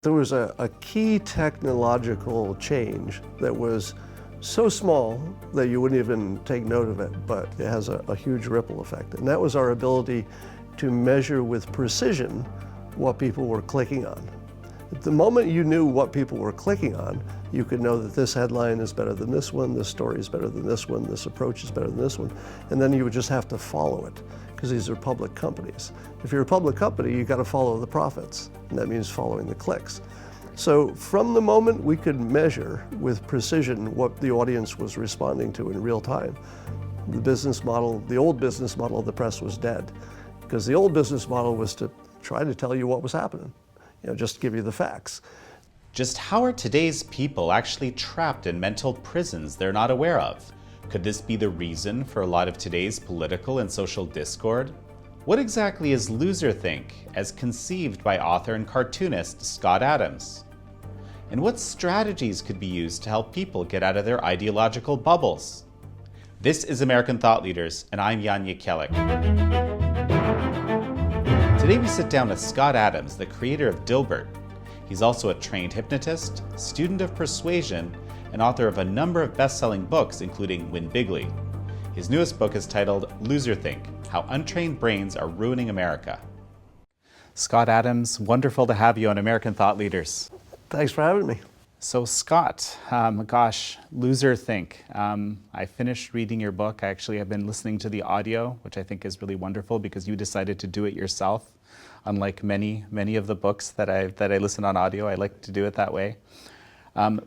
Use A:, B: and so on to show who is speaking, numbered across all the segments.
A: There was a key technological change that was so small that you wouldn't even take note of it, but it has a huge ripple effect. And that was our ability to measure with precision what people were clicking on. At the moment you knew what people were clicking on, you could know that this headline is better than this one, this story is better than this one, this approach is better than this one, and then you would just have to follow it, because these are public companies. If you're a public company, you got to follow the profits, and that means following the clicks. So from the moment we could measure with precision what the audience was responding to in real time, the business model, the old business model of the press was dead, because the old business model was to try to tell you what was happening, just to give you the facts.
B: Just how are today's people actually trapped in mental prisons they're not aware of? Could this be the reason for a lot of today's political and social discord? What exactly is Loserthink, as conceived by author and cartoonist Scott Adams? And what strategies could be used to help people get out of their ideological bubbles? This is American Thought Leaders, and I'm Jekielek. Today we sit down with Scott Adams, the creator of Dilbert. He's also a trained hypnotist, student of persuasion, and author of a number of best-selling books, including Win Bigly. His newest book is titled Loserthink, How Untrained Brains Are Ruining America. Scott Adams, wonderful to have you on American Thought Leaders.
A: Thanks for having me.
B: So Scott, Loserthink. I finished reading your book. I actually have been listening to the audio, which I think is really wonderful because you decided to do it yourself. Unlike many of the books that I listen on audio, I like to do it that way.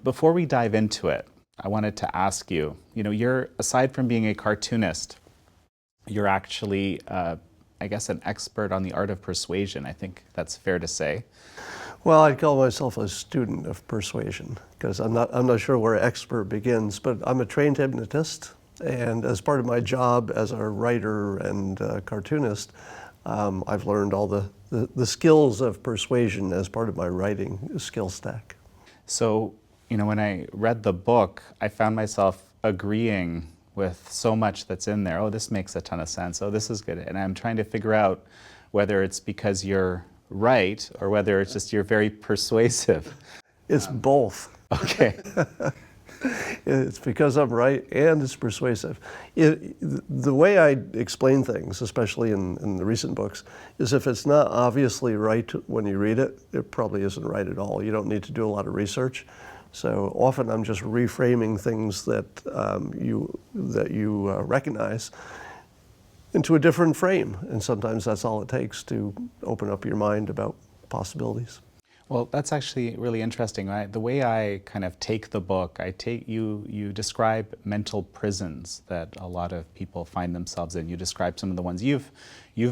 B: Before we dive into it, I wanted to ask you, you're, aside from being a cartoonist, you're actually, I guess, an expert on the art of persuasion. I think that's fair to say.
A: Well, I'd call myself a student of persuasion, because I'm not sure where expert begins, but I'm a trained hypnotist, and as part of my job as a writer and cartoonist, I've learned all the skills of persuasion as part of my writing skill stack.
B: So, when I read the book, I found myself agreeing with so much that's in there. Oh, this makes a ton of sense. Oh, this is good. And I'm trying to figure out whether it's because you're right or whether it's just you're very persuasive.
A: It's both.
B: Okay.
A: It's because I'm right and it's persuasive. The way I explain things, especially in the recent books, is if it's not obviously right when you read it, it probably isn't right at all. You don't need to do a lot of research. So often I'm just reframing things that you recognize into a different frame, and sometimes that's all it takes to open up your mind about possibilities.
B: Well, that's actually really interesting. The way I kind of take the book, you describe mental prisons that a lot of people find themselves in. You describe some of the ones you've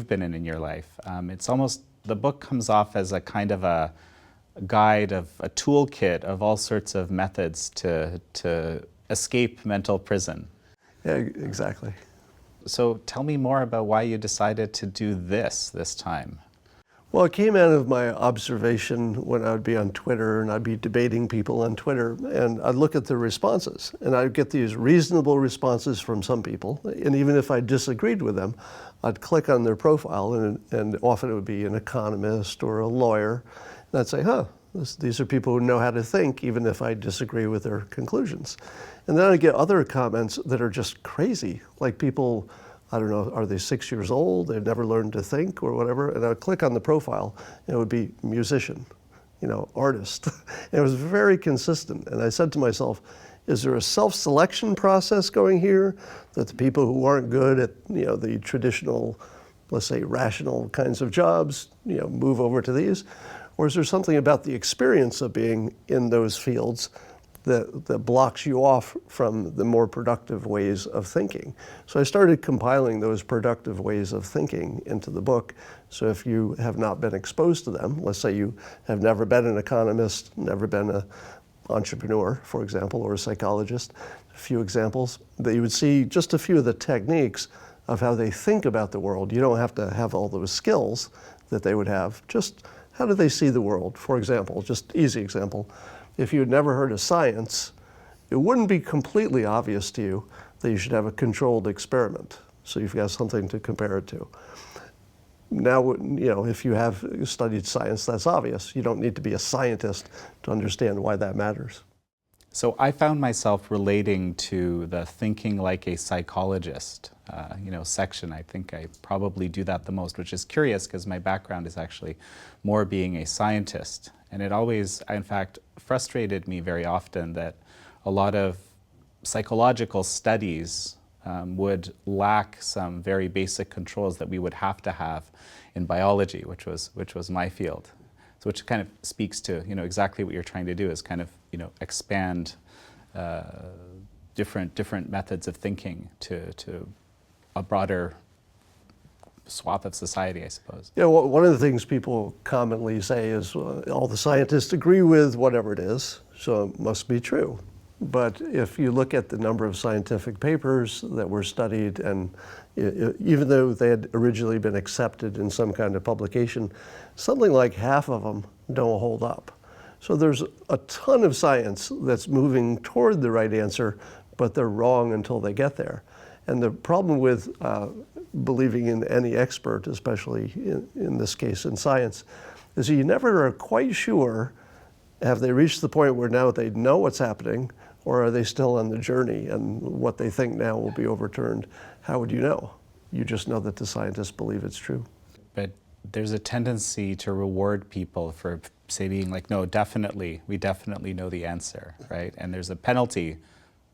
B: been in your life. It's almost, the book comes off as a kind of a guide, of a toolkit of all sorts of methods to escape mental prison.
A: Yeah, exactly.
B: So tell me more about why you decided to do this time.
A: Well, it came out of my observation when I would be on Twitter and I'd be debating people on Twitter, and I'd look at the responses and I'd get these reasonable responses from some people, and even if I disagreed with them, I'd click on their profile and often it would be an economist or a lawyer, and I'd say, these are people who know how to think even if I disagree with their conclusions. And then I'd get other comments that are just crazy, like people, I don't know, are they 6 years old? They've never learned to think or whatever. And I would click on the profile and it would be musician, artist. And it was very consistent. And I said to myself, is there a self-selection process going here that the people who aren't good at, the traditional, let's say, rational kinds of jobs, move over to these? Or is there something about the experience of being in those fields that blocks you off from the more productive ways of thinking? So I started compiling those productive ways of thinking into the book. So if you have not been exposed to them, let's say you have never been an economist, never been an entrepreneur, for example, or a psychologist, a few examples, that you would see just a few of the techniques of how they think about the world. You don't have to have all those skills that they would have. Just how do they see the world? For example, just easy example, if you had never heard of science, it wouldn't be completely obvious to you that you should have a controlled experiment. So you've got something to compare it to. Now, if you have studied science, that's obvious. You don't need to be a scientist to understand why that matters.
B: So I found myself relating to the thinking like a psychologist, section. I think I probably do that the most, which is curious because my background is actually more being a scientist. And it always, in fact, frustrated me very often that a lot of psychological studies would lack some very basic controls that we would have to have in biology, which was my field. So which kind of speaks to exactly what you're trying to do is kind of expand different methods of thinking to a broader swath of society, I suppose.
A: Yeah, well, one of the things people commonly say is all the scientists agree with whatever it is, so it must be true. But if you look at the number of scientific papers that were studied, and even though they had originally been accepted in some kind of publication, something like half of them don't hold up. So there's a ton of science that's moving toward the right answer, but they're wrong until they get there. And the problem with believing in any expert, especially in this case in science, is you never are quite sure, have they reached the point where now they know what's happening, or are they still on the journey and what they think now will be overturned? How would you know? You just know that the scientists believe it's true.
B: But there's a tendency to reward people for, say, being like, no, definitely, we definitely know the answer, right? And there's a penalty,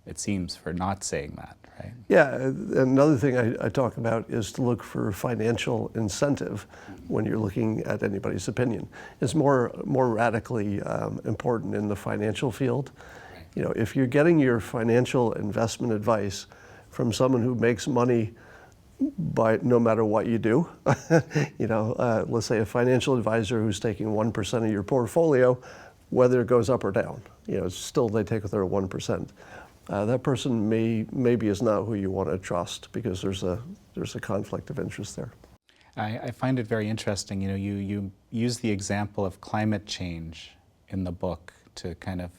B: it seems, for not saying that, right?
A: Yeah, another thing I talk about is to look for financial incentive when you're looking at anybody's opinion. It's more radically important in the financial field. If you're getting your financial investment advice from someone who makes money by no matter what you do, let's say a financial advisor who's taking 1% of your portfolio, whether it goes up or down, still they take their 1%. That person maybe is not who you want to trust because there's a conflict of interest there.
B: I find it very interesting. You use the example of climate change in the book to kind of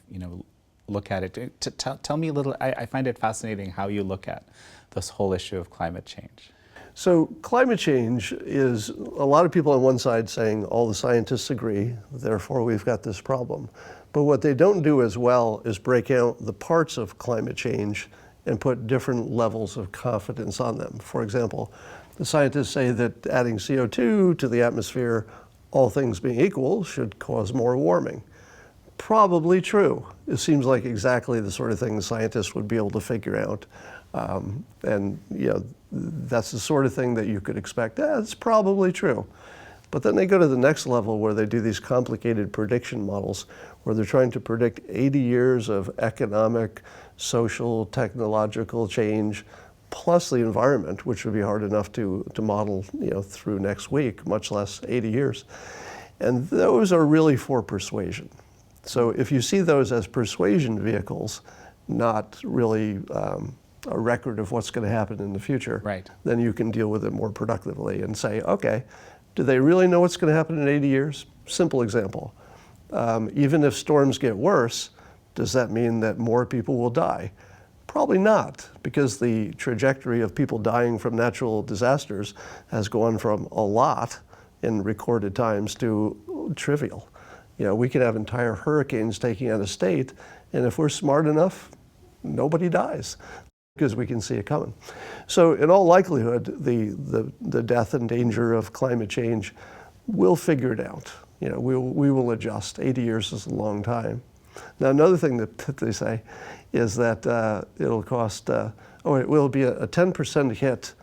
B: look at it. Tell me a little. I find it fascinating how you look at this whole issue of climate change.
A: So climate change is a lot of people on one side saying all the scientists agree, therefore we've got this problem. But what they don't do as well is break out the parts of climate change and put different levels of confidence on them. For example, the scientists say that adding CO2 to the atmosphere, all things being equal, should cause more warming. Probably true. It seems like exactly the sort of thing scientists would be able to figure out. That's the sort of thing that you could expect. It's probably true. But then they go to the next level where they do these complicated prediction models where they're trying to predict 80 years of economic, social, technological change, plus the environment, which would be hard enough to model through next week, much less 80 years. And those are really for persuasion. So if you see those as persuasion vehicles, not really a record of what's going to happen in the future,
B: right,
A: then you can deal with it more productively and say, okay, do they really know what's going to happen in 80 years? Simple example. Even if storms get worse, does that mean that more people will die? Probably not, because the trajectory of people dying from natural disasters has gone from a lot in recorded times to trivial. We could have entire hurricanes taking out a state, and if we're smart enough, nobody dies because we can see it coming. So in all likelihood, the death and danger of climate change, we'll figure it out. We will adjust. 80 years is a long time. Now, another thing that they say is that it'll cost, it will be a 10% hit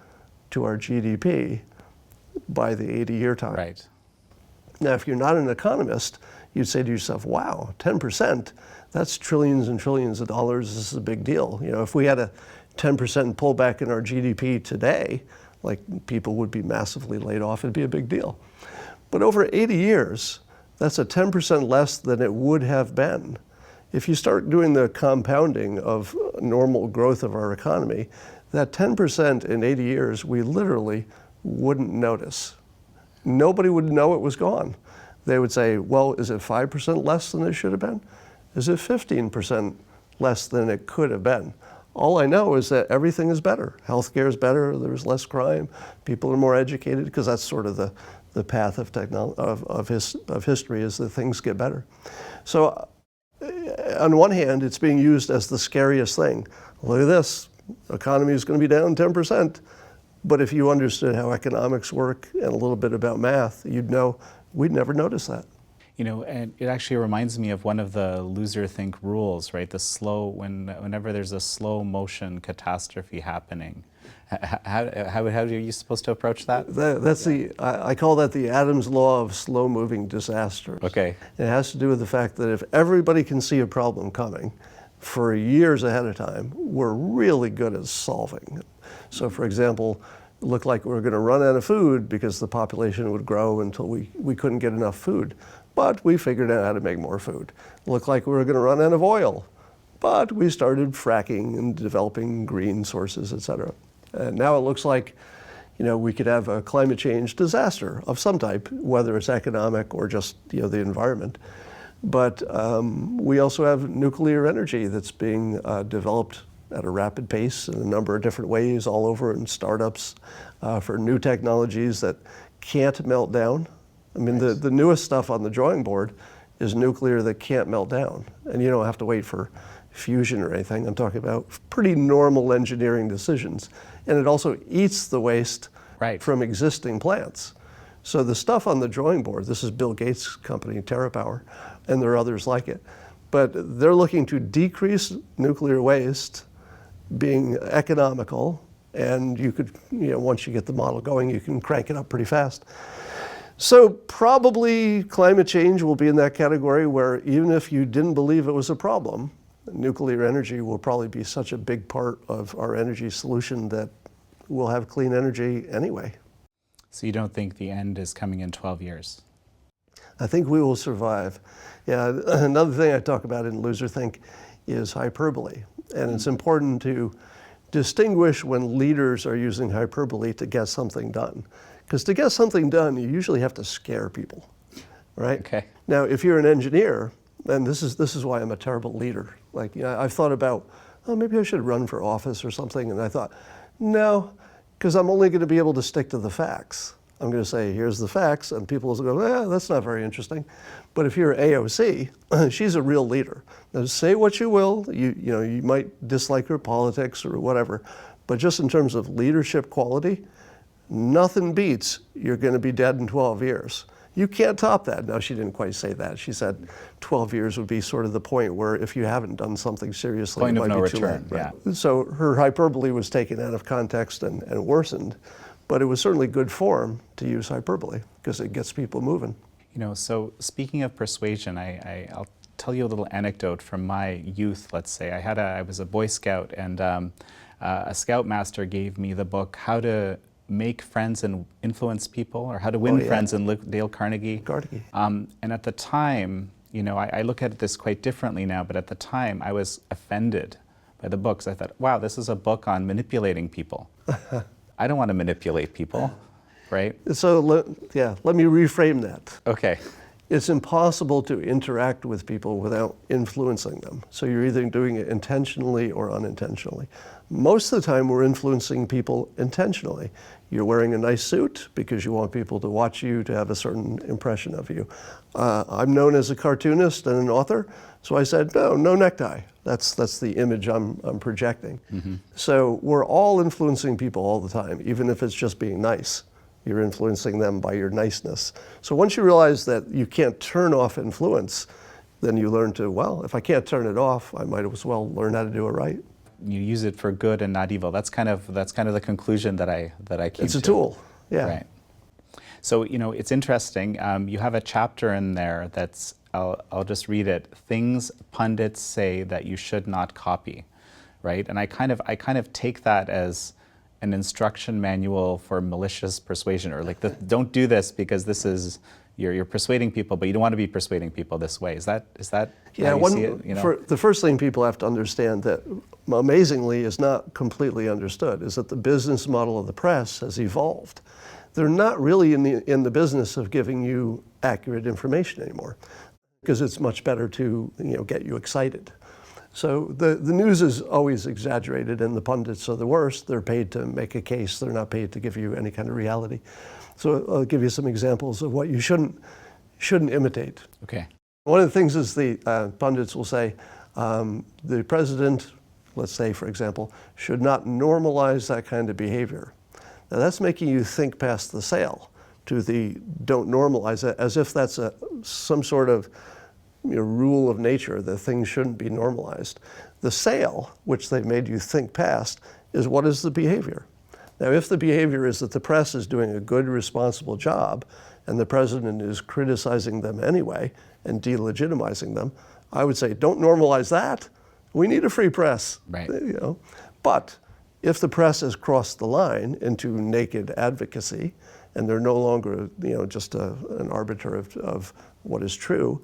A: to our GDP by the 80-year time.
B: Right.
A: Now, if you're not an economist, you'd say to yourself, wow, 10%, that's trillions and trillions of dollars. This is a big deal. If we had a 10% pullback in our GDP today, like people would be massively laid off, it'd be a big deal. But over 80 years, that's a 10% less than it would have been. If you start doing the compounding of normal growth of our economy, that 10% in 80 years, we literally wouldn't notice. Nobody would know it was gone. They would say, well, is it 5% less than it should have been? Is it 15% less than it could have been? All I know is that everything is better. Healthcare is better, there's less crime, people are more educated, because that's sort of the path of history, is that things get better. So on one hand, it's being used as the scariest thing. Look at this, the economy is going to be down 10%. But if you understood how economics work and a little bit about math, you'd know we'd never notice that.
B: You know, and it actually reminds me of one of the Loserthink rules, right? The slow, whenever there's a slow motion catastrophe happening, how are you supposed to approach that?
A: I call that the Adam's law of slow-moving disasters.
B: Okay.
A: It has to do with the fact that if everybody can see a problem coming for years ahead of time, we're really good at solving it. So, for example, it looked like we were going to run out of food because the population would grow until we couldn't get enough food. But we figured out how to make more food. It looked like we were going to run out of oil. But we started fracking and developing green sources, et cetera. And now it looks like, we could have a climate change disaster of some type, whether it's economic or just, the environment. But we also have nuclear energy that's being developed at a rapid pace in a number of different ways all over in startups for new technologies that can't melt down. I mean, the newest stuff on the drawing board is nuclear that can't melt down. And you don't have to wait for fusion or anything. I'm talking about pretty normal engineering decisions. And it also eats the waste from existing plants. So the stuff on the drawing board, this is Bill Gates' company, TerraPower, and there are others like it. But they're looking to decrease nuclear waste, being economical, and you could, once you get the model going, you can crank it up pretty fast. So probably climate change will be in that category where even if you didn't believe it was a problem, nuclear energy will probably be such a big part of our energy solution that we'll have clean energy anyway.
B: So you don't think the end is coming in 12 years?
A: I think we will survive. Yeah, another thing I talk about in Loserthink is hyperbole. And it's important to distinguish when leaders are using hyperbole to get something done. Because to get something done, you usually have to scare people, right?
B: Okay.
A: Now, if you're an engineer, and this is why I'm a terrible leader. Like, I've thought about, maybe I should run for office or something, and I thought, no, because I'm only going to be able to stick to the facts. I'm going to say, here's the facts, and people will go, that's not very interesting. But if you're AOC, she's a real leader. Now, say what you will, you might dislike her politics or whatever, but just in terms of leadership quality, nothing beats you're going to be dead in 12 years. You can't top that. No, she didn't quite say that. She said 12 years would be sort of the point where if you haven't done something seriously,
B: point
A: it
B: of
A: might
B: no
A: be too
B: return,
A: late. Right?
B: yeah.
A: So her hyperbole was taken out of context and worsened, but it was certainly good form to use hyperbole because it gets people moving.
B: So speaking of persuasion, I'll tell you a little anecdote from my youth, let's say. I was a Boy Scout, and a Scoutmaster gave me the book, How to Make Friends and Influence People, or How to Win Friends in Dale Carnegie. And at the time, I look at this quite differently now, but at the time I was offended by the books. I thought, wow, this is a book on manipulating people. I don't want to manipulate people, right?
A: So let me reframe that.
B: Okay.
A: It's impossible to interact with people without influencing them. So you're either doing it intentionally or unintentionally. Most of the time we're influencing people intentionally. You're wearing a nice suit because you want people to watch you, to have a certain impression of you. I'm known as a cartoonist and an author, so I said, no necktie. That's the image I'm projecting. Mm-hmm. So we're all influencing people all the time, even if it's just being nice. You're influencing them by your niceness. So once you realize that you can't turn off influence, then you learn to, well, if I can't turn it off, I might as well learn how to do it right.
B: You use it for good and not evil. That's kind of the conclusion that I came to.
A: It's a tool, yeah.
B: Right. So it's interesting. You have a chapter in there that's, I'll just read it. Things pundits say that you should not copy, right? And I kind of take that as an instruction manual for malicious persuasion, or like don't do this because this is you're persuading people, but you don't want to be persuading people this way. Is that how you see it?
A: The first thing people have to understand that amazingly is not completely understood is that the business model of the press has evolved. They're not really in the business of giving you accurate information anymore because it's much better to get you excited. So the news is always exaggerated, and the pundits are the worst. They're paid to make a case. They're not paid to give you any kind of reality. So I'll give you some examples of what you shouldn't imitate.
B: Okay.
A: One of the things is the pundits will say, the president, let's say, for example, should not normalize that kind of behavior. Now that's making you think past the sale to the don't normalize it, as if that's some sort of rule of nature that things shouldn't be normalized. The sale, which they've made you think past, is what is the behavior. Now, if the behavior is that the press is doing a good, responsible job, and the president is criticizing them anyway and delegitimizing them, I would say, don't normalize that. We need a free press.
B: Right.
A: But if the press has crossed the line into naked advocacy, and they're no longer just an arbiter of what is true,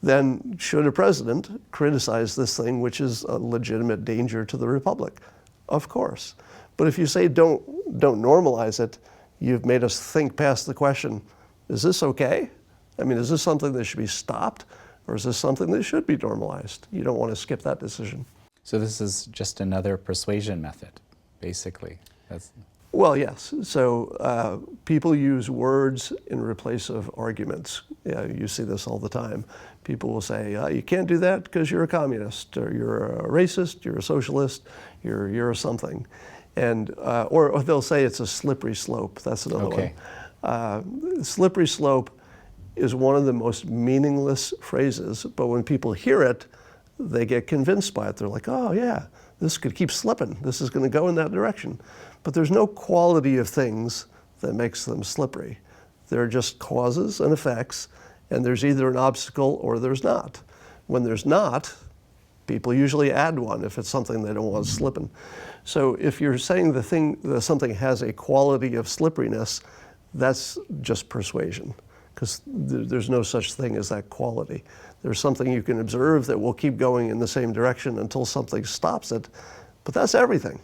A: then should a president criticize this thing which is a legitimate danger to the republic? Of course. But if you say don't normalize it, you've made us think past the question, is this okay? I mean, is this something that should be stopped, or is this something that should be normalized? You don't want to skip that decision.
B: So this is just another persuasion method, basically.
A: Well, yes. So people use words in place of arguments. Yeah, you see this all the time. People will say, you can't do that because you're a communist, or you're a racist, you're a socialist, you're a something. And, or they'll say it's a slippery slope. That's another one. Slippery slope is one of the most meaningless phrases, but when people hear it, they get convinced by it. They're like, oh yeah, this could keep slipping. This is going to go in that direction. But there's no quality of things that makes them slippery. They're just causes and effects, and there's either an obstacle or there's not. When there's not, people usually add one if it's something they don't want slipping. So if you're saying that something has a quality of slipperiness, that's just persuasion, because there's no such thing as that quality. There's something you can observe that will keep going in the same direction until something stops it, but that's everything.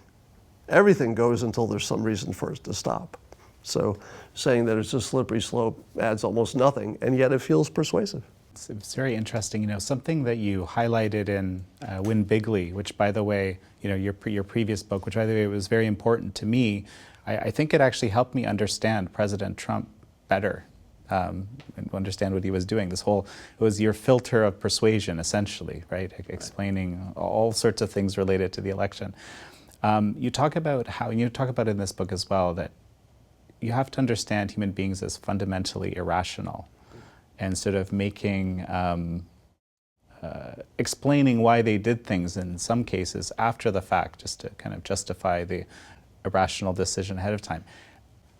A: Everything goes until there's some reason for it to stop. So saying that it's a slippery slope adds almost nothing, and yet it feels persuasive.
B: It's very interesting. Something that you highlighted in Win Bigly, which, by the way, your previous book, which, by the way, was very important to me. I think it actually helped me understand President Trump better, and understand what he was doing. It was your filter of persuasion, essentially, right? Explaining all sorts of things related to the election. You talk about in this book as well, that you have to understand human beings as fundamentally irrational, and sort of making, explaining why they did things in some cases after the fact, just to kind of justify the irrational decision ahead of time.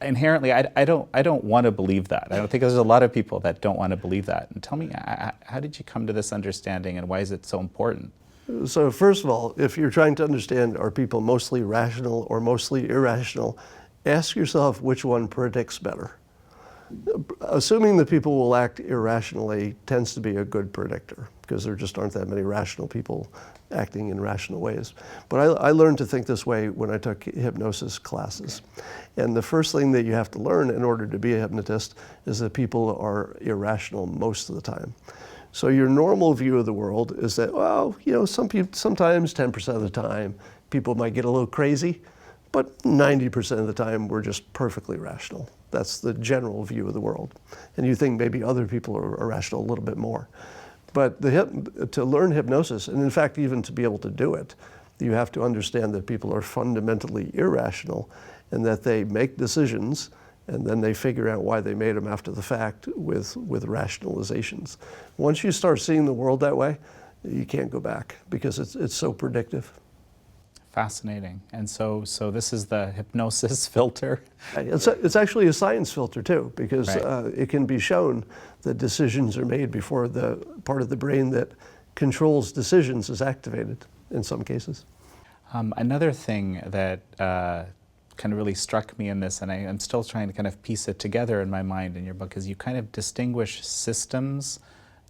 B: Inherently, I don't want to believe that. I don't think there's a lot of people that don't want to believe that. And tell me, how did you come to this understanding, and why is it so important?
A: So first of all, if you're trying to understand, are people mostly rational or mostly irrational, ask yourself which one predicts better. Assuming that people will act irrationally tends to be a good predictor, because there just aren't that many rational people acting in rational ways. But I learned to think this way when I took hypnosis classes. And the first thing that you have to learn in order to be a hypnotist is that people are irrational most of the time. So your normal view of the world is that, well, sometimes 10% of the time people might get a little crazy, but 90% of the time we're just perfectly rational. That's the general view of the world. And you think maybe other people are irrational a little bit more. But to learn hypnosis, and in fact even to be able to do it, you have to understand that people are fundamentally irrational, and that they make decisions and then they figure out why they made them after the fact with rationalizations. Once you start seeing the world that way, you can't go back, because it's so predictive.
B: Fascinating. And so this is the hypnosis filter?
A: It's actually a science filter too, because it can be shown that decisions are made before the part of the brain that controls decisions is activated in some cases.
B: Another thing that kind of really struck me in this, and I'm still trying to kind of piece it together in my mind in your book, is you kind of distinguish systems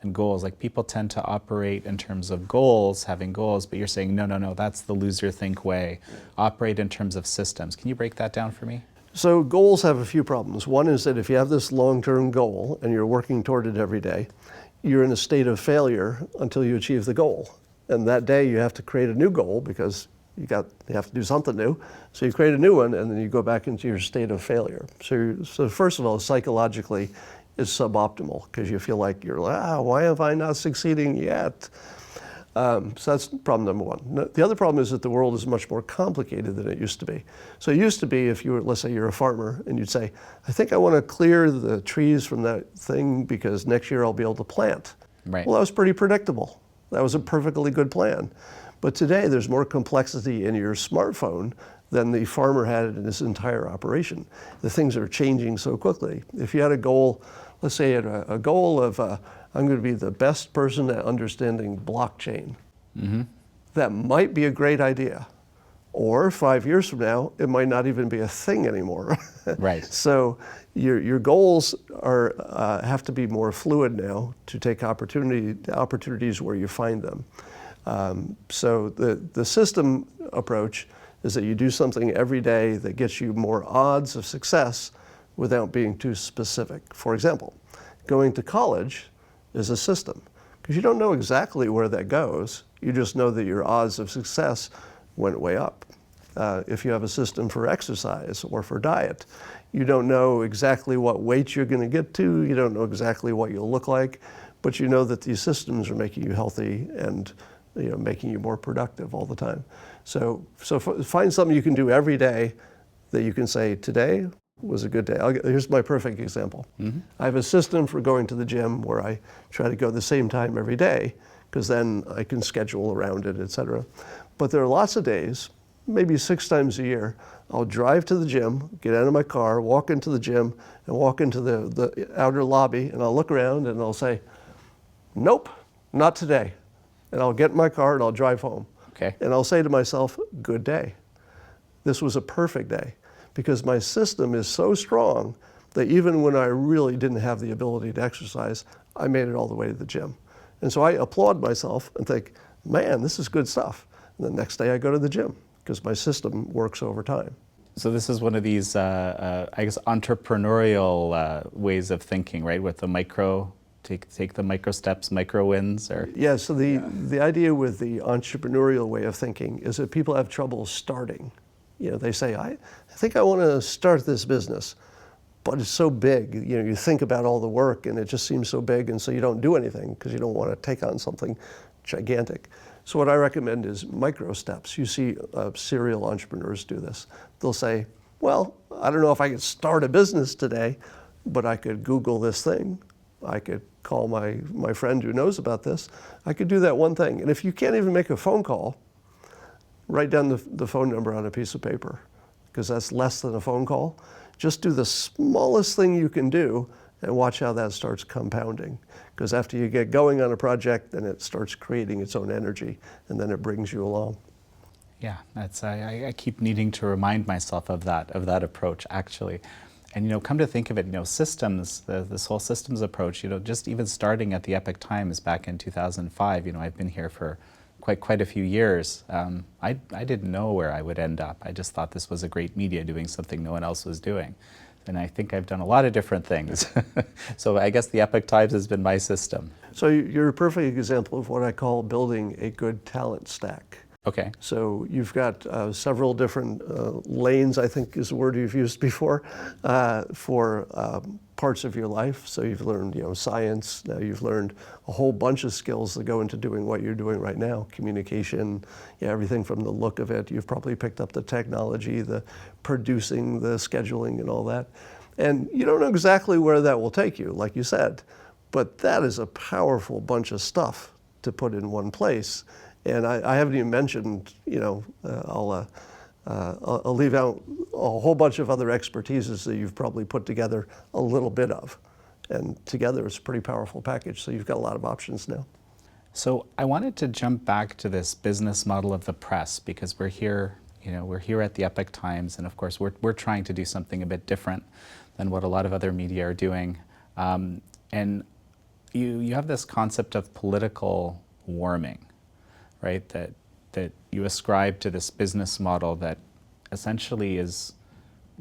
B: and goals. Like, people tend to operate in terms of goals, having goals, but you're saying, no, that's the Loserthink way. Operate in terms of systems. Can you break that down for me?
A: So goals have a few problems. One is that if you have this long-term goal and you're working toward it every day, you're in a state of failure until you achieve the goal. and that day you have to create a new goal because you have to do something new. So you create a new one, and then you go back into your state of failure. So first of all, psychologically, it's suboptimal because you feel like why am I not succeeding yet? So that's problem number one. The other problem is that the world is much more complicated than it used to be. So it used to be, if you were, let's say you're a farmer, and you'd say, I think I want to clear the trees from that thing because next year I'll be able to plant.
B: Right.
A: Well, that was pretty predictable. That was a perfectly good plan. But today there's more complexity in your smartphone than the farmer had in his entire operation. The things are changing so quickly. If you had a goal, let's say a goal of I'm going to be the best person at understanding blockchain. Mm-hmm. That might be a great idea. Or 5 years from now, it might not even be a thing anymore.
B: Right.
A: So your goals have to be more fluid now to take opportunities where you find them. So the system approach is that you do something every day that gets you more odds of success without being too specific. For example, going to college is a system because you don't know exactly where that goes. You just know that your odds of success went way up. If you have a system for exercise or for diet, you don't know exactly what weight you're going to get to. You don't know exactly what you'll look like, but you know that these systems are making you healthy and making you more productive all the time. So find something you can do every day that you can say, today was a good day. Here's my perfect example. Mm-hmm. I have a system for going to the gym where I try to go the same time every day because then I can schedule around it, etc. But there are lots of days, maybe 6 times a year, I'll drive to the gym, get out of my car, walk into the gym, and walk into the outer lobby, and I'll look around and I'll say, nope, not today. And I'll get in my car and I'll drive home.
B: Okay.
A: And I'll say to myself, good day. This was a perfect day because my system is so strong that even when I really didn't have the ability to exercise, I made it all the way to the gym. And so I applaud myself and think, man, this is good stuff. And the next day I go to the gym because my system works over time.
B: So this is one of these, I guess, entrepreneurial ways of thinking, right? With the take the micro steps, micro wins, or
A: yeah. So the idea with the entrepreneurial way of thinking is that people have trouble starting. They say, I think I want to start this business, but it's so big. You think about all the work, and it just seems so big, and so you don't do anything because you don't want to take on something gigantic. So what I recommend is micro steps. You see serial entrepreneurs do this. They'll say, well, I don't know if I could start a business today, but I could Google this thing. I could call my friend who knows about this. I could do that one thing. And if you can't even make a phone call, write down the phone number on a piece of paper, because that's less than a phone call. Just do the smallest thing you can do and watch how that starts compounding. Because after you get going on a project, then it starts creating its own energy, and then it brings you along.
B: Yeah, that's I keep needing to remind myself of that approach, actually. And come to think of it, systems, this whole systems approach, just even starting at the Epoch Times back in 2005, I've been here for quite a few years. I didn't know where I would end up. I just thought this was a great media doing something no one else was doing. And I think I've done a lot of different things. So I guess the Epoch Times has been my system.
A: So you're a perfect example of what I call building a good talent stack.
B: Okay.
A: So you've got several different lanes, I think is the word you've used before, for parts of your life. So you've learned, science. Now you've learned a whole bunch of skills that go into doing what you're doing right now. Communication, everything from the look of it. You've probably picked up the technology, the producing, the scheduling, and all that. And you don't know exactly where that will take you, like you said, but that is a powerful bunch of stuff to put in one place. And I haven't even mentioned, I'll leave out a whole bunch of other expertises that you've probably put together a little bit of. And together it's a pretty powerful package, so you've got a lot of options now.
B: So I wanted to jump back to this business model of the press, because we're here at the Epoch Times, and of course we're trying to do something a bit different than what a lot of other media are doing. And you have this concept of political warming, right? That you ascribe to this business model that essentially is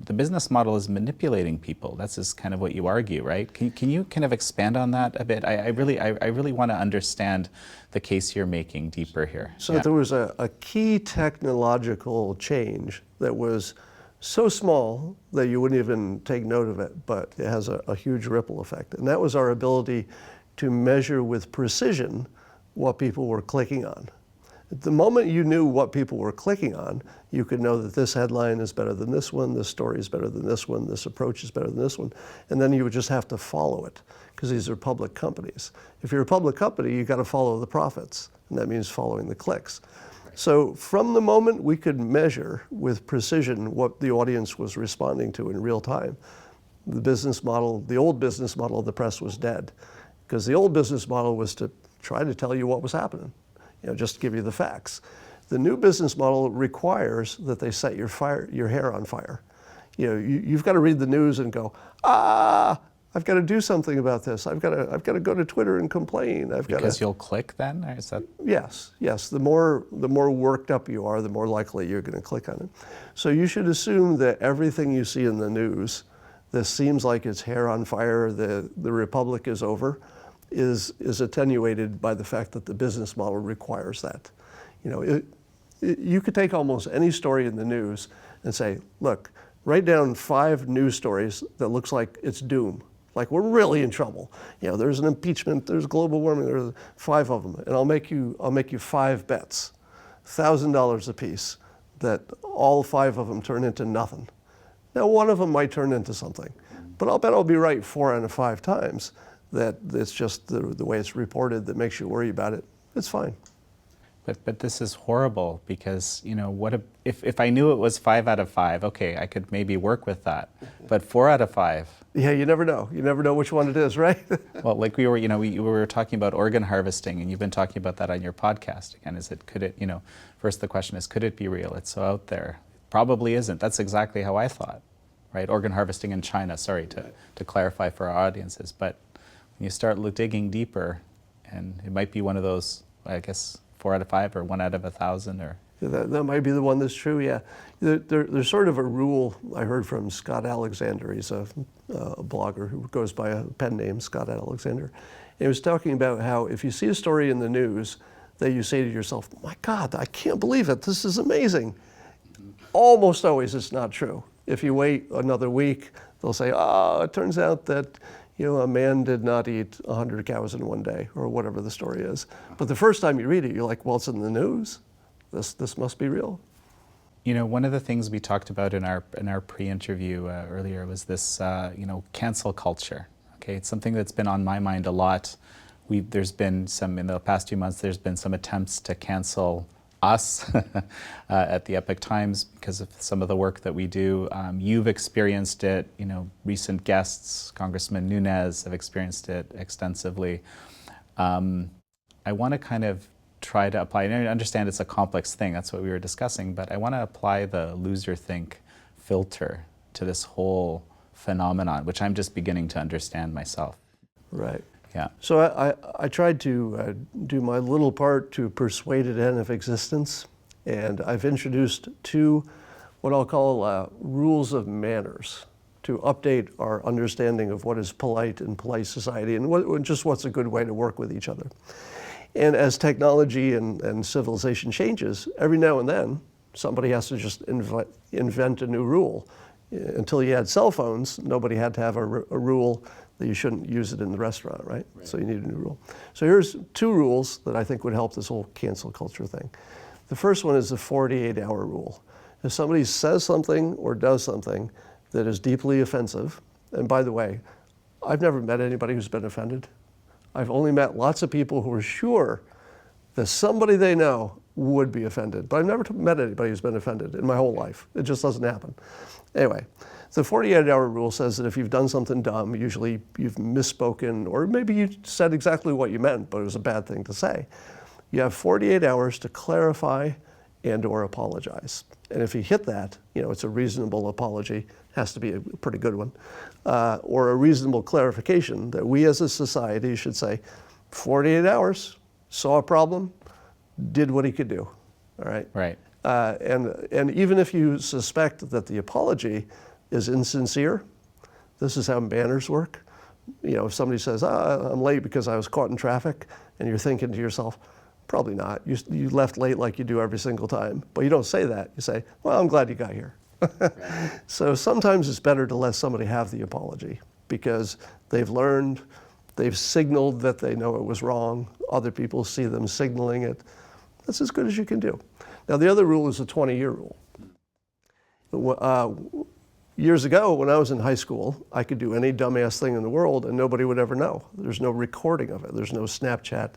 B: the business model is manipulating people. That's just kind of what you argue, right? Can you kind of expand on that a bit? I really want to understand the case you're making deeper here.
A: So there was a key technological change that was so small that you wouldn't even take note of it, but it has a huge ripple effect. And that was our ability to measure with precision what people were clicking on. At the moment you knew what people were clicking on, you could know that this headline is better than this one, this story is better than this one, this approach is better than this one, and then you would just have to follow it, because these are public companies. If you're a public company, you got to follow the profits, and that means following the clicks. So from the moment we could measure with precision what the audience was responding to in real time, the business model, the old business model of the press was dead, because the old business model was to try to tell you what was happening. Just to give you the facts. The new business model requires that they set your hair on fire. You've got to read the news and go, I've got to do something about this. I've got to go to Twitter and complain.
B: Because you'll click then? Or is that...
A: Yes. The more worked up you are, the more likely you're going to click on it. So you should assume that everything you see in the news that seems like it's hair on fire, the republic is over, is attenuated by the fact that the business model requires that. You could take almost any story in the news and say, look, write down 5 news stories that looks like it's doom, like we're really in trouble. There's an impeachment, there's global warming, there's 5 of them, and I'll make you 5 bets, $1,000 a piece, that all 5 of them turn into nothing. Now, one of them might turn into something, but I'll bet I'll be right 4 out of 5 times. That it's just the way it's reported that makes you worry about it. It's fine.
B: But this is horrible, because what if I knew it was 5 out of 5? Okay, I could maybe work with that. But 4 out of 5. Yeah,
A: you never know. You never know which one it is, right?
B: Well, like we were talking about organ harvesting, and you've been talking about that on your podcast. Again, first the question is, could it be real? It's so out there. Probably isn't. That's exactly how I thought, right? Organ harvesting in China. Sorry to clarify for our audiences, but. You start digging deeper, and it might be one of those, I guess, 4 out of 5 or 1 out of 1,000, or...
A: That might be the one that's true, yeah. There's sort of a rule I heard from Scott Alexander. He's a blogger who goes by a pen name, Scott Alexander. He was talking about how if you see a story in the news that you say to yourself, my God, I can't believe it, this is amazing. Almost always it's not true. If you wait another week, they'll say, it turns out that a man did not eat 100 cows in one day, or whatever the story is. But the first time you read it, you're like, well, it's in the news. This must be real.
B: One of the things we talked about in our pre-interview earlier was this, cancel culture. Okay, it's something that's been on my mind a lot. There's been in the past few months, there's been some attempts to cancel us at the Epoch Times because of some of the work that we do. You've experienced it, recent guests, Congressman Nunes, have experienced it extensively. I want to kind of try to apply, and I understand it's a complex thing, that's what we were discussing, but I want to apply the Loserthink filter to this whole phenomenon, which I'm just beginning to understand myself.
A: Right.
B: Yeah.
A: So I tried to do my little part to persuade it out of existence, and I've introduced 2 what I'll call rules of manners to update our understanding of what is polite in polite society and what's a good way to work with each other. And as technology and civilization changes, every now and then somebody has to just invent a new rule. Until you had cell phones, nobody had to have a rule that you shouldn't use it in the restaurant, right? So you need a new rule. So here's 2 rules that I think would help this whole cancel culture thing. The first one is the 48-hour rule. If somebody says something or does something that is deeply offensive, and by the way, I've never met anybody who's been offended. I've only met lots of people who are sure that somebody they know would be offended, but I've never met anybody who's been offended in my whole life. It just doesn't happen. Anyway, the 48-hour rule says that if you've done something dumb, usually you've misspoken, or maybe you said exactly what you meant, but it was a bad thing to say. You have 48 hours to clarify and or apologize. And if you hit that, it's a reasonable apology, has to be a pretty good one, or a reasonable clarification that we as a society should say, 48 hours, saw a problem, did what he could do, all right?
B: Right.
A: And even if you suspect that the apology is insincere. This is how banners work. You know, if somebody says, I'm late because I was caught in traffic, and you're thinking to yourself, probably not. You left late like you do every single time. But you don't say that. You say, well, I'm glad you got here. So sometimes it's better to let somebody have the apology because they've learned, they've signaled that they know it was wrong. Other people see them signaling it. That's as good as you can do. Now, the other rule is a 20-year rule. Years ago, when I was in high school, I could do any dumbass thing in the world and nobody would ever know. There's no recording of it. There's no Snapchat,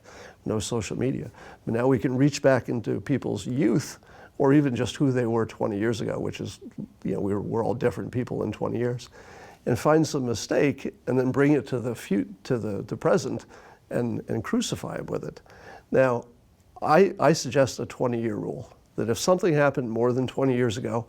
A: no social media. But now we can reach back into people's youth or even just who they were 20 years ago, which is, you know, we're all different people in 20 years, and find some mistake and then bring it to the present and crucify them with it. Now, I suggest a 20-year rule, that if something happened more than 20 years ago,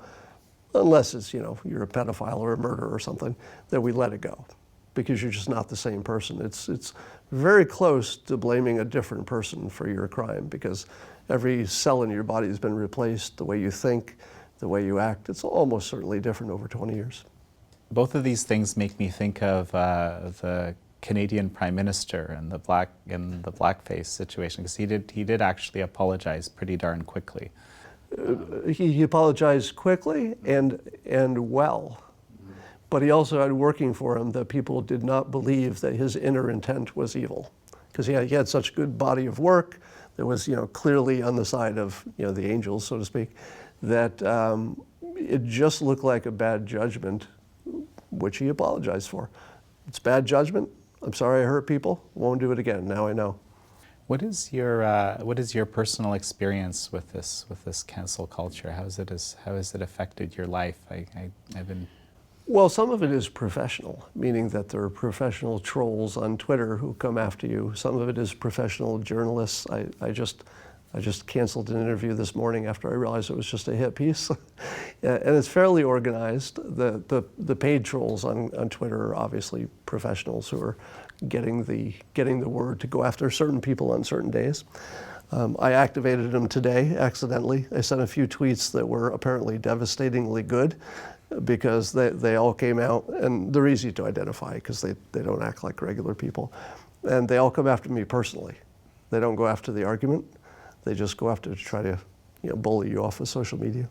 A: unless it's, you know, you're a pedophile or a murderer or something, that we let it go because you're just not the same person. It's very close to blaming a different person for your crime because every cell in your body has been replaced, the way you think, the way you act. It's almost certainly different over 20 years.
B: Both of these things make me think of the Canadian Prime Minister and the blackface situation, because he did actually apologize pretty darn quickly.
A: He apologized quickly and well, but he also had working for him that people did not believe that his inner intent was evil, because he had such a good body of work that was, you know, clearly on the side of, you know, the angels, so to speak, that it just looked like a bad judgment, which he apologized for. It's bad judgment. I'm sorry I hurt people. Won't do it again. Now I know.
B: What is your personal experience with this cancel culture? How has it affected your life? I've been.
A: Well, some of it is professional, meaning that there are professional trolls on Twitter who come after you. Some of it is professional journalists. I just canceled an interview this morning after I realized it was just a hit piece. And it's fairly organized. The paid trolls on Twitter are obviously professionals who are getting the word to go after certain people on certain days. I activated them today accidentally. I sent a few tweets that were apparently devastatingly good because they all came out, and they're easy to identify because they don't act like regular people. And they all come after me personally. They don't go after the argument. They just go after to try to, you know, bully you off of social media.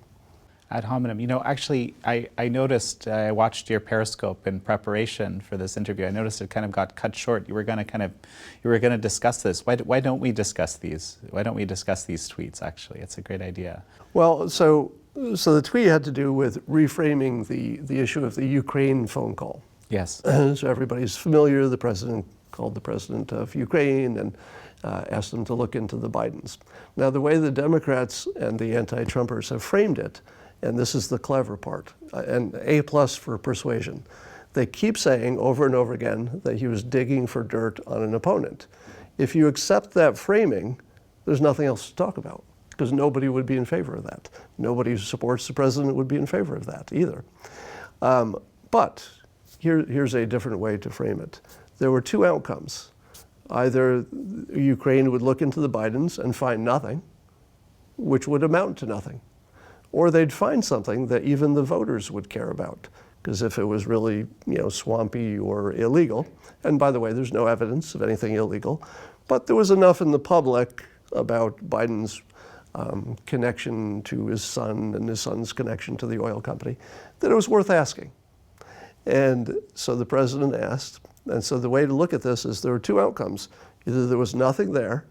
B: Ad hominem. You know, actually, I noticed, I watched your Periscope in preparation for this interview. I noticed it kind of got cut short. You were going to discuss this. Why don't we discuss these? Why don't we discuss these tweets, actually? It's a great idea.
A: Well, so the tweet had to do with reframing the issue of the Ukraine phone call.
B: Yes.
A: So everybody's familiar. The president called the president of Ukraine and asked him to look into the Bidens. Now, the way the Democrats and the anti-Trumpers have framed it, and this is the clever part, and A+ for persuasion. They keep saying over and over again that he was digging for dirt on an opponent. If you accept that framing, there's nothing else to talk about, because nobody would be in favor of that. Nobody who supports the president would be in favor of that either. But here's a different way to frame it. There were two outcomes. Either Ukraine would look into the Bidens and find nothing, which would amount to nothing, or they'd find something that even the voters would care about. Because if it was really, you know, swampy or illegal, and by the way, there's no evidence of anything illegal, but there was enough in the public about Biden's connection to his son and his son's connection to the oil company that it was worth asking. And so the president asked, and so the way to look at this is there were two outcomes. Either there was nothing there,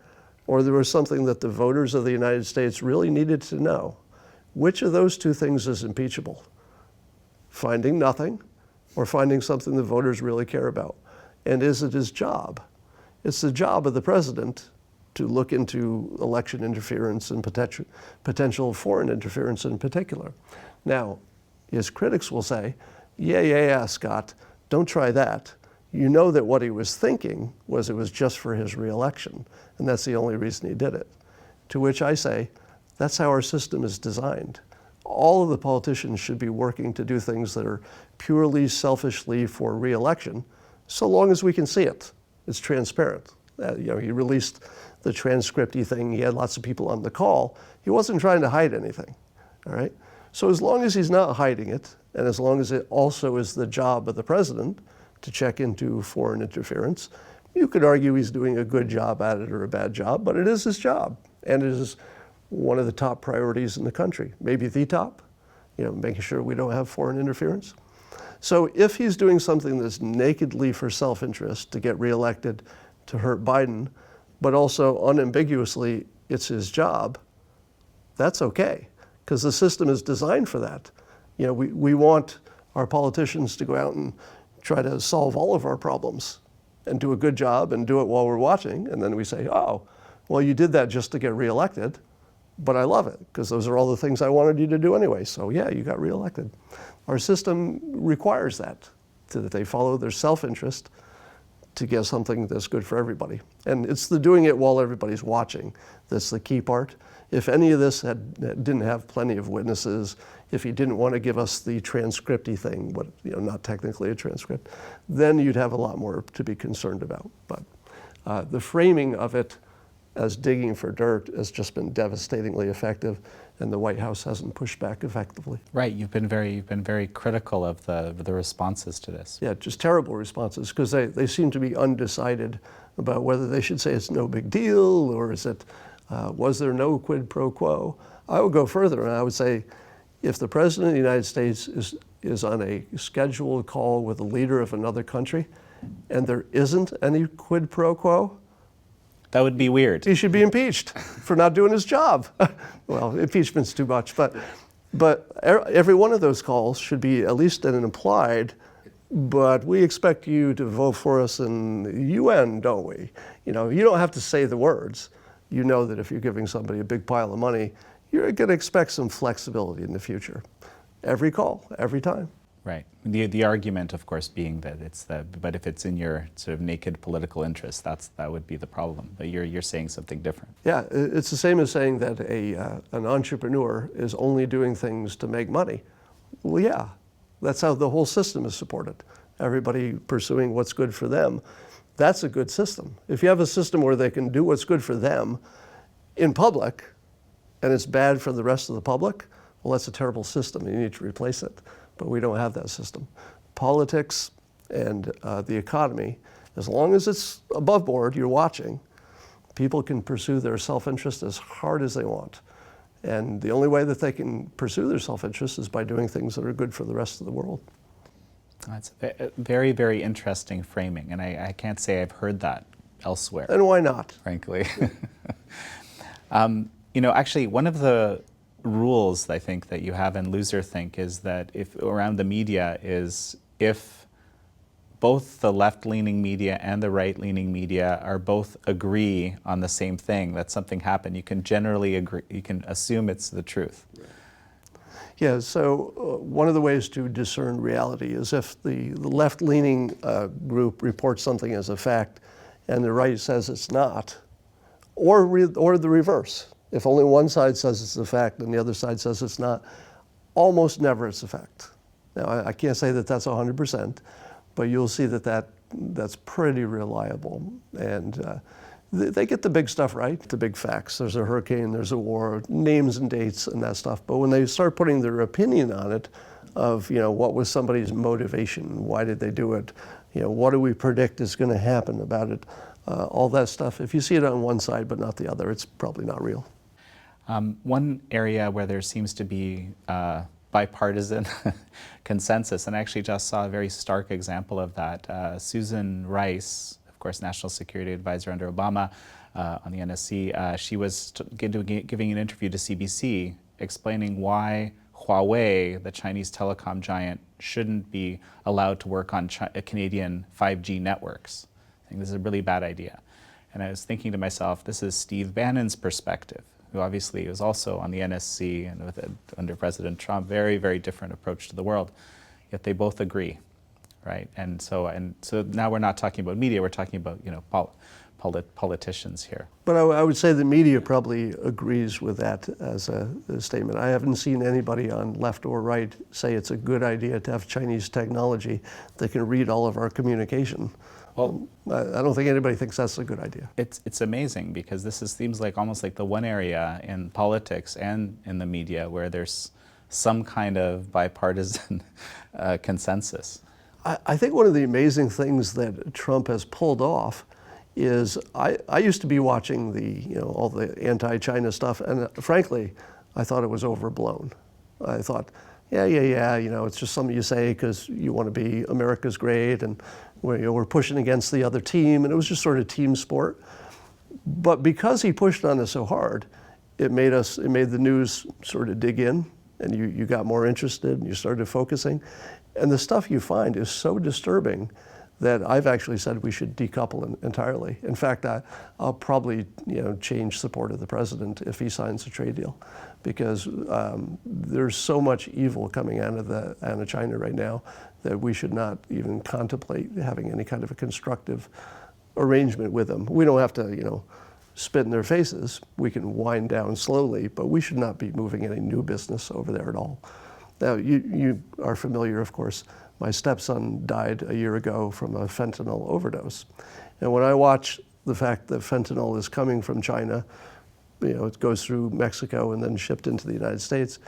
A: or there was something that the voters of the United States really needed to know. Which of those two things is impeachable? Finding nothing, or finding something the voters really care about? And is it his job? It's the job of the president to look into election interference and potential foreign interference in particular. Now, his critics will say, yeah, Scott, don't try that. You know that what he was thinking was it was just for his reelection, and that's the only reason he did it. To which I say, that's how our system is designed. All of the politicians should be working to do things that are purely selfishly for reelection, so long as we can see it. It's transparent. You know, he released the transcripty thing. He had lots of people on the call. He wasn't trying to hide anything, all right? So as long as he's not hiding it, and as long as it also is the job of the president to check into foreign interference, you could argue he's doing a good job at it or a bad job, but it is his job, and it is one of the top priorities in the country, maybe the top, making sure we don't have foreign interference. So if he's doing something that's nakedly for self-interest to get reelected to hurt Biden, but also unambiguously it's his job, that's okay, because the system is designed for that. We want our politicians to go out and try to solve all of our problems and do a good job and do it while we're watching, and then we say, oh, well, you did that just to get reelected, but I love it, because those are all the things I wanted you to do anyway, so yeah, you got reelected. Our system requires that they follow their self-interest to get something that's good for everybody. And it's the doing it while everybody's watching that's the key part. If any of this didn't have plenty of witnesses, if he didn't want to give us the transcripty thing, but not technically a transcript, then you'd have a lot more to be concerned about. But the framing of it as digging for dirt has just been devastatingly effective, and the White House hasn't pushed back effectively.
B: Right, you've been very critical of the responses to this.
A: Yeah, just terrible responses, because they seem to be undecided about whether they should say it's no big deal, or is it, was there no quid pro quo? I would go further, and I would say, if the President of the United States is on a scheduled call with the leader of another country, and there isn't any quid pro quo,
B: that would be weird.
A: He should be impeached for not doing his job. Well, impeachment's too much, but every one of those calls should be at least an implied, but we expect you to vote for us in the UN, don't we? You don't have to say the words. You know that if you're giving somebody a big pile of money, you're going to expect some flexibility in the future. Every call, every time.
B: Right. The argument, of course, being that but if it's in your sort of naked political interest, that would be the problem. But you're saying something different.
A: Yeah, it's the same as saying that an entrepreneur is only doing things to make money. Well, yeah, that's how the whole system is supported. Everybody pursuing what's good for them. That's a good system. If you have a system where they can do what's good for them in public, and it's bad for the rest of the public, well, that's a terrible system. You need to replace it. But we don't have that system. Politics and the economy, as long as it's above board, you're watching, people can pursue their self-interest as hard as they want. And the only way that they can pursue their self-interest is by doing things that are good for the rest of the world.
B: That's a very, very interesting framing, and I can't say I've heard that elsewhere.
A: And why not?
B: Frankly. Actually, one of the rules I think that you have in Loserthink is that if around the media is if both the left-leaning media and the right-leaning media are both agree on the same thing, that something happened, you can generally agree, you can assume it's the truth.
A: Yeah, so one of the ways to discern reality is if the left-leaning group reports something as a fact and the right says it's not, or the reverse. If only one side says it's a fact and the other side says it's not, almost never it's a fact. Now, I can't say that that's 100%, but you'll see that's pretty reliable. And they get the big stuff right, the big facts. There's a hurricane, there's a war, names and dates and that stuff. But when they start putting their opinion on it, of what was somebody's motivation, why did they do it, what do we predict is going to happen about it, all that stuff. If you see it on one side but not the other, it's probably not real.
B: One area where there seems to be bipartisan consensus, and I actually just saw a very stark example of that. Susan Rice, of course, National Security Advisor under Obama on the NSC, she was giving an interview to CBC explaining why Huawei, the Chinese telecom giant, shouldn't be allowed to work on Canadian 5G networks. I think this is a really bad idea. And I was thinking to myself, this is Steve Bannon's perspective, who obviously was also on the NSC and under President Trump, very, very different approach to the world. Yet they both agree, right? And so now we're not talking about media, we're talking about politicians here.
A: But I would say the media probably agrees with that as a statement. I haven't seen anybody on left or right say it's a good idea to have Chinese technology that can read all of our communication. Well, I don't think anybody thinks that's a good idea.
B: It's amazing because this seems like almost like the one area in politics and in the media where there's some kind of bipartisan consensus.
A: I think one of the amazing things that Trump has pulled off is I used to be watching all the anti-China stuff, and frankly, I thought it was overblown. I thought, yeah, it's just something you say because you want to be America's great, and we're pushing against the other team, and it was just sort of team sport. But because he pushed on us so hard, it made the news sort of dig in, and you got more interested, and you started focusing. And the stuff you find is so disturbing that I've actually said we should decouple entirely. In fact, I'll probably change support of the president if he signs a trade deal, because there's so much evil coming out of China right now that we should not even contemplate having any kind of a constructive arrangement with them. We don't have to spit in their faces. We can wind down slowly, but we should not be moving any new business over there at all. Now, you are familiar, of course, my stepson died a year ago from a fentanyl overdose. And when I watch the fact that fentanyl is coming from China, it goes through Mexico and then shipped into the United States,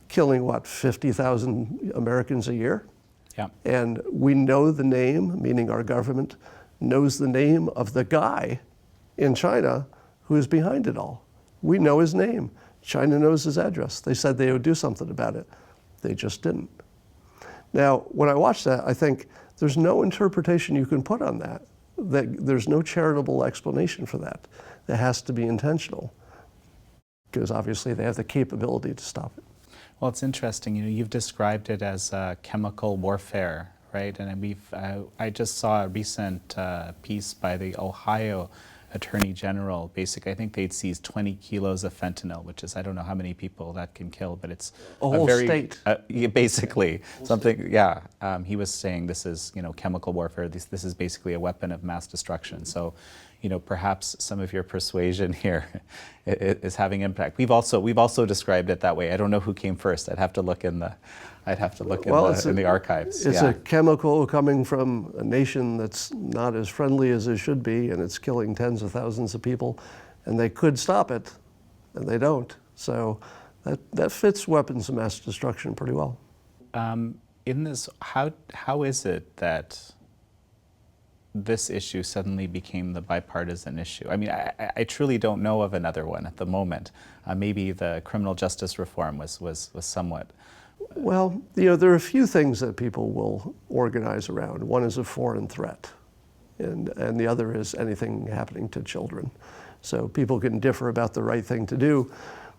A: killing, 50,000 Americans a year?
B: Yeah.
A: And we know the name, meaning our government knows the name of the guy in China who is behind it all. We know his name. China knows his address. They said they would do something about it. They just didn't. Now, when I watch that, I think there's no interpretation you can put on that. There's no charitable explanation for that. That has to be intentional, because obviously they have the capability to stop it.
B: Well, it's interesting. You've described it as chemical warfare, right? And I just saw a recent piece by the Ohio Attorney General. Basically, I think they'd seized 20 kilos of fentanyl, which is, I don't know how many people that can kill, but it's
A: a whole state.
B: Basically, something. Yeah, he was saying this is chemical warfare. This is basically a weapon of mass destruction. So, perhaps some of your persuasion here is having impact. We've also described it that way. I don't know who came first. I'd have to look in the archives.
A: It's a chemical coming from a nation that's not as friendly as it should be, and it's killing tens of thousands of people, and they could stop it, and they don't. So that fits weapons of mass destruction pretty well.
B: In this, how is it that this issue suddenly became the bipartisan issue? I mean, I truly don't know of another one at the moment. Maybe the criminal justice reform was somewhat.
A: Well, there are a few things that people will organize around. One is a foreign threat, and the other is anything happening to children. So people can differ about the right thing to do,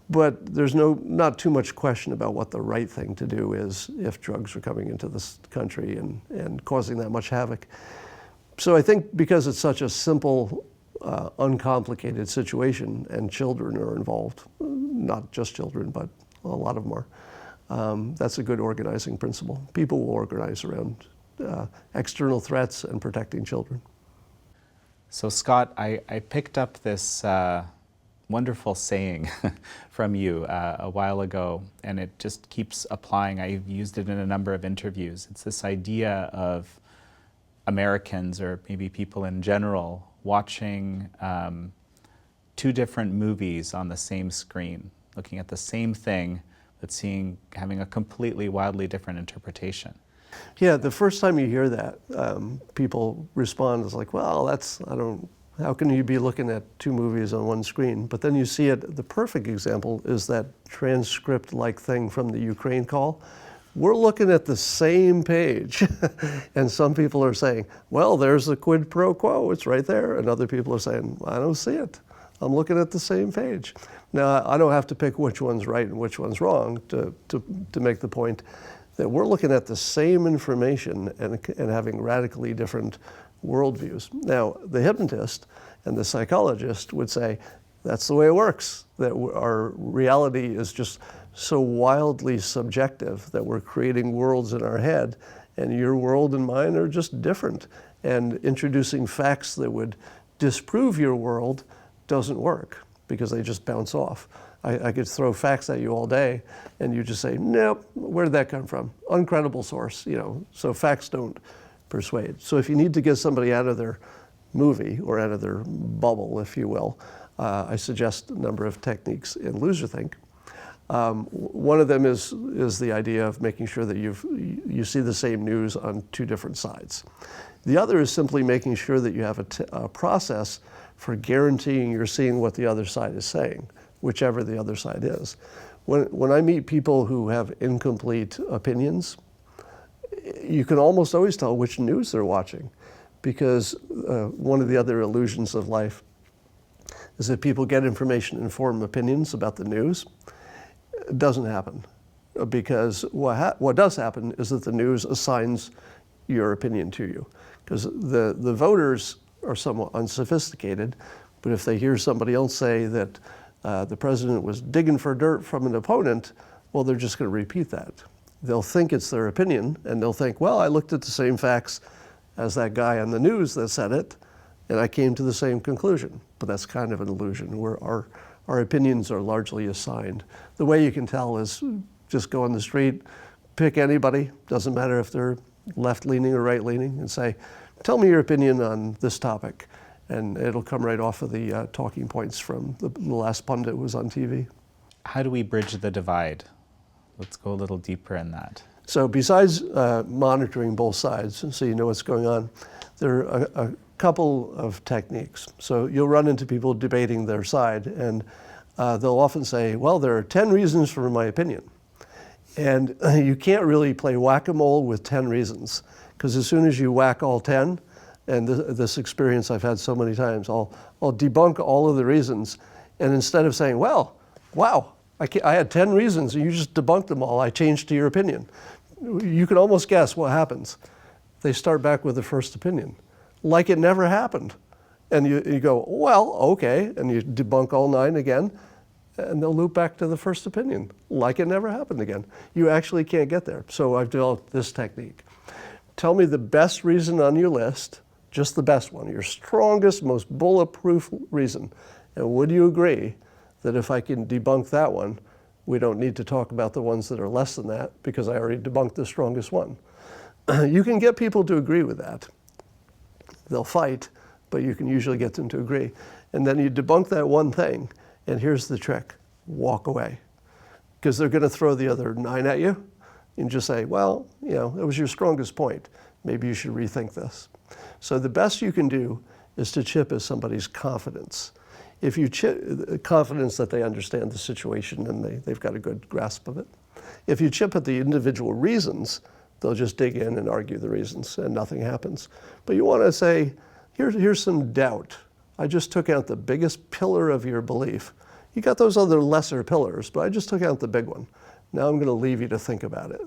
A: but there's not too much question about what the right thing to do is if drugs are coming into this country and causing that much havoc. So I think because it's such a simple, uncomplicated situation, and children are involved, not just children, but a lot of them are, that's a good organizing principle. People will organize around external threats and protecting children.
B: So Scott, I picked up this wonderful saying from you a while ago, and it just keeps applying. I've used it in a number of interviews. It's this idea of Americans, or maybe people in general, watching two different movies on the same screen, looking at the same thing, but having a completely wildly different interpretation.
A: Yeah, the first time you hear that, people respond as like, well, how can you be looking at two movies on one screen? But then you see it, the perfect example is that transcript-like thing from the Ukraine call. We're looking at the same page, and some people are saying, well, there's the quid pro quo, it's right there, and other people are saying, I don't see it. I'm looking at the same page. Now, I don't have to pick which one's right and which one's wrong to make the point that we're looking at the same information and having radically different worldviews. Now, the hypnotist and the psychologist would say, that's the way it works, that our reality is just so wildly subjective that we're creating worlds in our head, and your world and mine are just different. And introducing facts that would disprove your world doesn't work, because they just bounce off. I could throw facts at you all day, and you just say, nope, where did that come from? Uncredible source, so facts don't persuade. So if you need to get somebody out of their movie, or out of their bubble, if you will, I suggest a number of techniques in Loserthink. One of them is the idea of making sure that you see the same news on two different sides. The other is simply making sure that you have a process for guaranteeing you're seeing what the other side is saying, whichever the other side is. When I meet people who have incomplete opinions, you can almost always tell which news they're watching, because one of the other illusions of life is that people get information and form opinions about the news. It doesn't happen, because what does happen is that the news assigns your opinion to you, because the voters are somewhat unsophisticated, but if they hear somebody else say that the president was digging for dirt from an opponent, well, they're just going to repeat that. They'll think it's their opinion, and they'll think, well, I looked at the same facts as that guy on the news that said it, and I came to the same conclusion. But that's kind of an illusion, where our opinions are largely assigned. The way you can tell is just go on the street, pick anybody, doesn't matter if they're left-leaning or right-leaning, and say, tell me your opinion on this topic. And it'll come right off of the talking points from the last pundit was on TV.
B: How do we bridge the divide? Let's go a little deeper in that.
A: So besides monitoring both sides, so you know what's going on, there are a couple of techniques. So you'll run into people debating their side, and they'll often say, well, there are 10 reasons for my opinion. And you can't really play whack-a-mole with 10 reasons, because as soon as you whack all 10, and this experience I've had so many times, I'll debunk all of the reasons, and instead of saying, well, wow, I had 10 reasons and you just debunked them all, I changed to your opinion. You can almost guess what happens. They start back with the first opinion, like it never happened. And you go, well, okay, and you debunk all 9 again, and they'll loop back to the first opinion, like it never happened again. You actually can't get there. So I've developed this technique. Tell me the best reason on your list, just the best one, your strongest, most bulletproof reason. And would you agree that if I can debunk that one, we don't need to talk about the ones that are less than that, because I already debunked the strongest one? You can get people to agree with that. They'll fight, but you can usually get them to agree. And then you debunk that one thing, and here's the trick: walk away. Because they're going to throw the other 9 at you, and just say, well, you know, it was your strongest point. Maybe you should rethink this. So the best you can do is to chip at somebody's confidence. If you chip confidence that they understand the situation and they've got a good grasp of it. If you chip at the individual reasons, they'll just dig in and argue the reasons and nothing happens. But you want to say, here's some doubt. I just took out the biggest pillar of your belief. You got those other lesser pillars, but I just took out the big one. Now I'm going to leave you to think about it.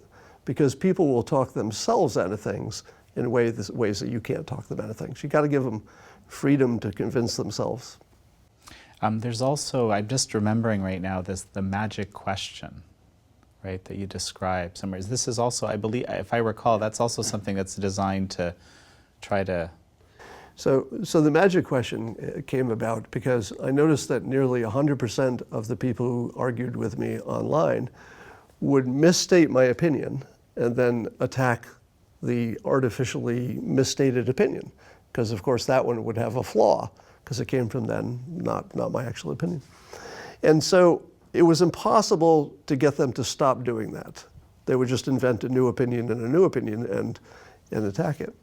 A: Because people will talk themselves out of things in ways that you can't talk them out of things. You got to give them freedom to convince themselves.
B: There's also, I'm just remembering right now, the magic question, right, that you describe somewhere. This is also, I believe, if I recall, that's also something that's designed to try to...
A: So the magic question came about because I noticed that nearly 100% of the people who argued with me online would misstate my opinion and then attack the artificially misstated opinion. Because of course that one would have a flaw, because it came from them, not my actual opinion. And so it was impossible to get them to stop doing that. They would just invent a new opinion and a new opinion and attack it.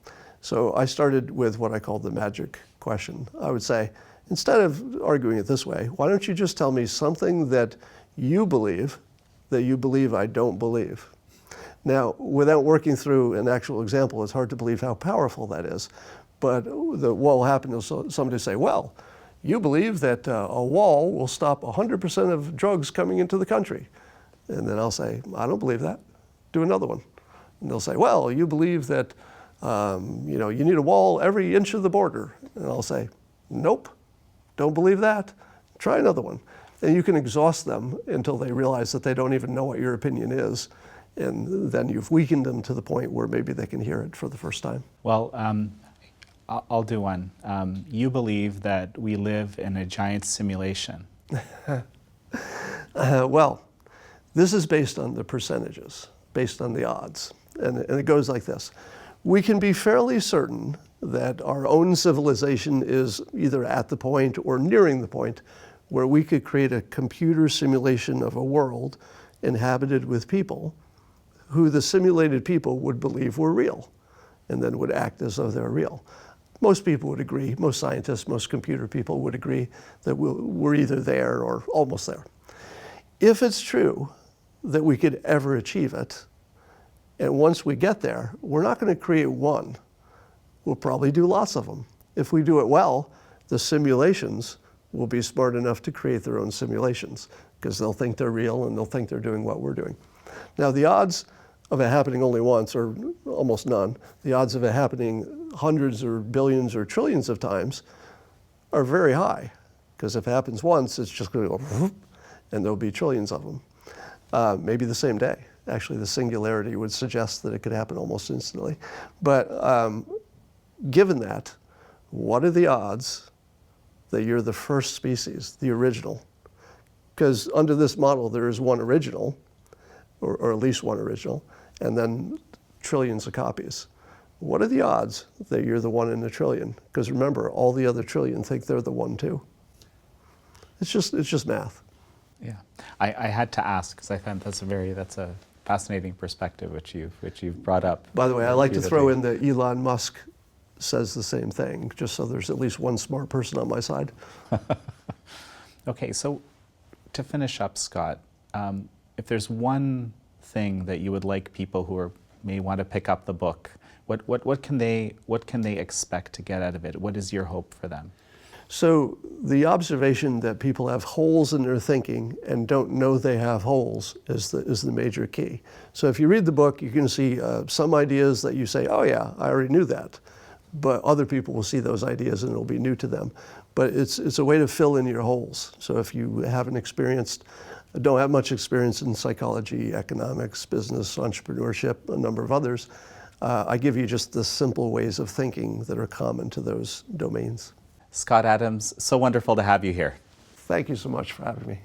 A: So I started with what I called the magic question. I would say, instead of arguing it this way, why don't you just tell me something that you believe I don't believe? Now, without working through an actual example, it's hard to believe how powerful that is. But what will happen is somebody will say, well, you believe that a wall will stop 100% of drugs coming into the country. And then I'll say, I don't believe that. Do another one. And they'll say, well, you believe that you need a wall every inch of the border. And I'll say, nope, don't believe that. Try another one. And you can exhaust them until they realize that they don't even know what your opinion is. And then you've weakened them to the point where maybe they can hear it for the first time.
B: Well, I'll do one. You believe that we live in a giant simulation.
A: Well, this is based on the percentages, based on the odds. And it goes like this. We can be fairly certain that our own civilization is either at the point or nearing the point where we could create a computer simulation of a world inhabited with people who the simulated people would believe were real and then would act as though they're real. Most people would agree, most scientists, most computer people would agree that we're either there or almost there. If it's true that we could ever achieve it, and once we get there, we're not going to create one. We'll probably do lots of them. If we do it well, the simulations will be smart enough to create their own simulations because they'll think they're real and they'll think they're doing what we're doing. Now, the odds of it happening only once are almost none. The odds of it happening hundreds or billions or trillions of times are very high because if it happens once, it's just going to go whoop, and there'll be trillions of them. Maybe the same day. Actually, the singularity would suggest that it could happen almost instantly. But given that, what are the odds that you're the first species, the original? Because under this model, there is one original, or at least one original, and then trillions of copies. What are the odds that you're the one in a trillion? Because remember, all the other trillion think they're the one too. It's just math.
B: Yeah, I had to ask because I found that's a fascinating perspective which you've brought up.
A: By the way, I like to throw in that Elon Musk says the same thing, just so there's at least one smart person on my side.
B: Okay, so to finish up, Scott, if there's one thing that you would like people who may want to pick up the book, what can they expect to get out of it? What is your hope for them?
A: So the observation that people have holes in their thinking and don't know they have holes is the major key. So if you read the book, you can see some ideas that you say, oh yeah, I already knew that. But other people will see those ideas and it'll be new to them. But it's a way to fill in your holes. So if you don't have much experience in psychology, economics, business, entrepreneurship, a number of others, I give you just the simple ways of thinking that are common to those domains.
B: Scott Adams, so wonderful to have you here.
A: Thank you so much for having me.